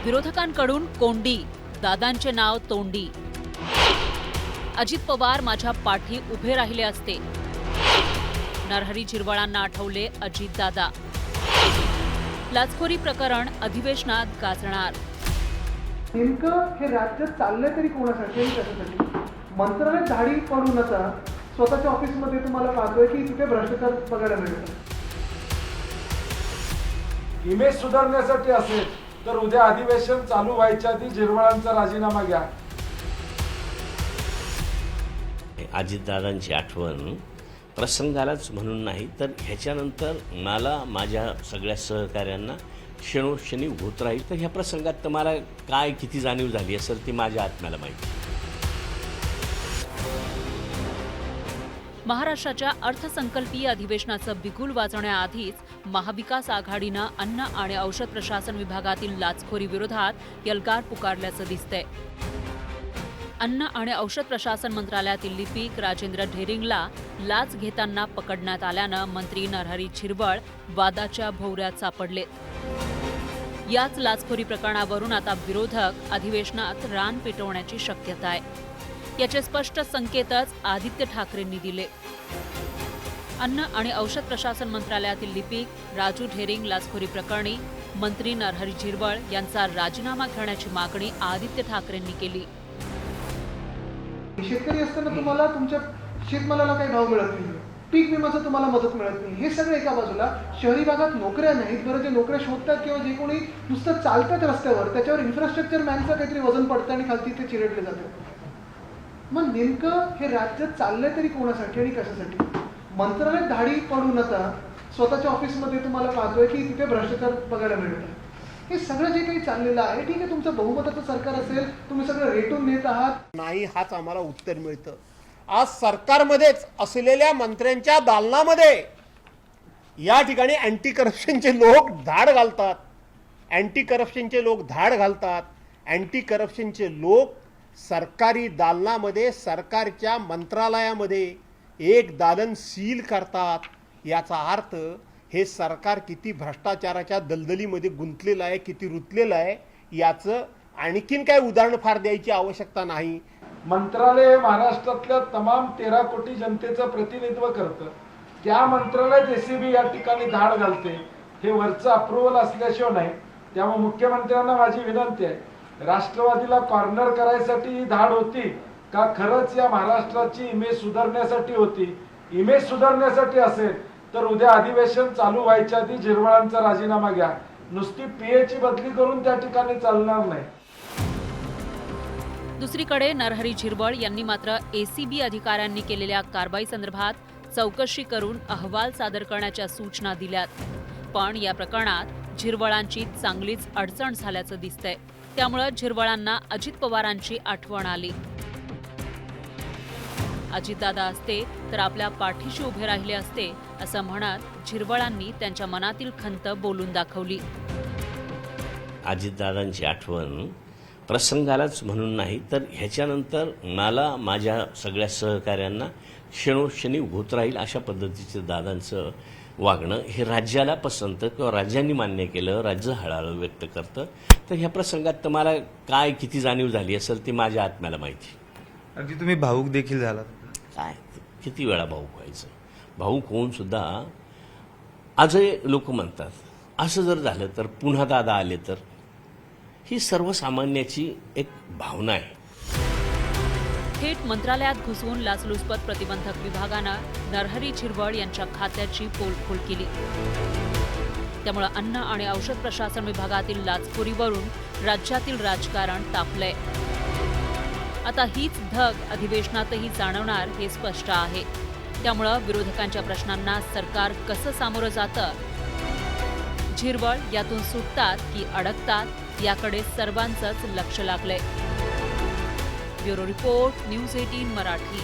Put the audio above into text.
विरोधकांकडून कोंडी, दादांचे नाव तोंडी. अजित पवार माझ्या पाठी उभे राहिले असते. नरहरी झिरवळांना आठवले अजितदादा. लाचखोरी प्रकरण अधिवेशनात गाजणार. नेमकं हे राज्य चाललंय तरी कोणासाठी आणि कशासाठी? मंत्रालय धाडी पडू नका. स्वतःच्या ऑफिसमध्ये तुम्हाला पाहतोय की तिथे भ्रष्टाचार बघायला मिळतो. इमेज सुधारण्यासाठी असेल तर उद्या अधिवेशन चालू व्हायच्या आधी झिरवळांचा राजीनामा घ्या. अजितदादांची आठवण प्रसंगालाच म्हणून नाही तर ह्याच्यानंतर मला माझ्या सगळ्या सहकाऱ्यांना क्षणोक्षणी होत राहील. तर ह्या प्रसंगात तर मला काय किती जाणीव झाली असेल ती माझ्या आत्म्याला माहिती. महाराष्ट्राच्या अर्थसंकल्पीय अधिवेशनाचं बिगुल वाजवण्याआधीच महाविकास आघाडीनं अन्न आणि औषध प्रशासन विभागातील लाचखोरी विरोधात एल्गार पुकारल्याचं दिसतंय. अन्न आणि औषध प्रशासन मंत्रालयातील लिपिक राजेंद्र ढेरिंगला लाच घेताना पकडण्यात आल्यानं मंत्री नरहरी झिरवळ वादाच्या भोवऱ्यात सापडले. याच लाचखोरी प्रकरणावरून आता विरोधक अधिवेशनात रान पेटवण्याची शक्यता आहे. याचे स्पष्ट संकेतच आदित्य ठाकरेंनी दिले. अन्न आणि औषध प्रशासन मंत्रालयातील लिपिक राजू ढेरिंग लाचखोरी प्रकरणी मंत्री नरहरी झिरवळ यांचा राजीनामा घेण्याची मागणी आदित्य ठाकरेंनी केली. शेतकरी असताना तुम्हाला तुमच्या शेतमालाला काही भाव मिळत नाही, पीक विम्याचं तुम्हाला मदत मिळत नाही, हे सगळं एका बाजूला. शहरी भागात नोकऱ्या नाहीत. बरं, जे नोकऱ्या शोधतात किंवा जे कोणी नुसतं चालतात रस्त्यावर त्याच्यावर इन्फ्रास्ट्रक्चर मॅनचं काहीतरी वजन पडतं आणि खालती ते चिरडले जातं. मग नेमकं हे राज्य चाललंय तरी कोणासाठी आणि कशासाठी? मंत्रालय धाडी पडू नका. स्वतःच्या ऑफिसमध्ये तुम्हाला पाहतोय की तिथे भ्रष्टाचार बघायला मिळतो. हे सगळं जे काही चाललेलं आहे, ठीक आहे, तुमचं बहुमताचं सरकार असेल, तुम्ही सगळं रेटून नेत आहात. नाही, हाच आम्हाला उत्तर मिळतं. आज सरकारमध्येच असलेल्या मंत्र्यांच्या दालनामध्ये या ठिकाणी अँटी करप्शनचे लोक धाड घालतात. अँटी करप्शनचे लोक धाड घालतात. अँटी करप्शनचे लोक सरकारी दालनामध्ये, सरकारच्या मंत्रालयामध्ये एक दालन सील करतात. याचा अर्थ हे सरकार किती भ्रष्टाचाराच्या दलदलीमध्ये गुंतलेलं आहे, किती रुतलेलं आहे, याचं आणखीन काय उदाहरण फार द्यायची आवश्यकता नाही. मंत्रालय हे महाराष्ट्रातल्या तमाम 13 कोटी जनतेचं प्रतिनिधित्व करतं. त्या मंत्रालयात एसीबी या ठिकाणी धाड घालते, हे वरचं अप्रुव्हल असल्याशिवाय नाही. त्यामुळे मुख्यमंत्र्यांना माझी विनंती आहे, राष्ट्रवादीला कॉर्नर करायसाठी ही धाड होती का खरंच या महाराष्ट्राची इमेज सुधारण्यासाठी होती? इमेज सुधारण्यासाठी असेल तर उद्या अधिवेशन चालू व्हायच्या आधी झिरवळांचा राजीनामा घ्या. नुसती पीएची बदली करून त्या ठिकाणी चालणार नाही. दुसरीकडे नरहरी झिरवळ यांनी मात्र एसीबी अधिकाऱ्यांनी केलेल्या कारवाई संदर्भात चौकशी करून अहवाल सादर करण्याच्या सूचना दिल्यात. पण या प्रकरणात झिरवळांची चांगलीच अडचण झाल्याचं दिसतंय. त्यामुळे झिरवळांना अजित पवारांची आठवण आली. अजितदादा असते तर आपल्या पाठीशी उभे राहिले असते असं म्हणत झिरवळांनी त्यांच्या मनातील खंत बोलून दाखवली. अजितदादांची आठवण प्रसंगालाच म्हणून नाही तर ह्याच्यानंतर मला माझ्या सगळ्या सहकाऱ्यांना क्षणोक्षणी होत राहील अशा पद्धतीचं दादांचं वागणं हे राज्याला पसंत किंवा राज्यांनी मान्य केलं, राज्य हळहळ व्यक्त करतं. तर ह्या प्रसंगात तर मला काय किती जाणीव झाली असेल ती माझ्या आत्म्याला माहिती. अगदी तुम्ही भावूक देखील झालात. काय किती वेळा भाऊक व्हायचं? भाऊक होऊन सुद्धा आजही लोक म्हणतात असं जर झालं तर पुन्हा दादा आले तर. ही सर्वसामान्याची एक भावना आहे. थेट मंत्रालयात घुसून लाचलुचपत प्रतिबंधक विभागानं नरहरी झिरवळ यांच्या खात्याची पोलखोल केली. त्यामुळे अन्न आणि औषध प्रशासन विभागातील लाचखोरीवरून राज्यातील राजकारण तापलंय. आता हीच धग अधिवेशनातही जाणवणार हे स्पष्ट आहे. त्यामुळे विरोधकांच्या प्रश्नांना सरकार कसं सामोरं जातं, झिरवळ यातून सुटतात की अडकतात याकडे सर्वांचंच लक्ष लागलंय. Bureau report, news 18 Marathi.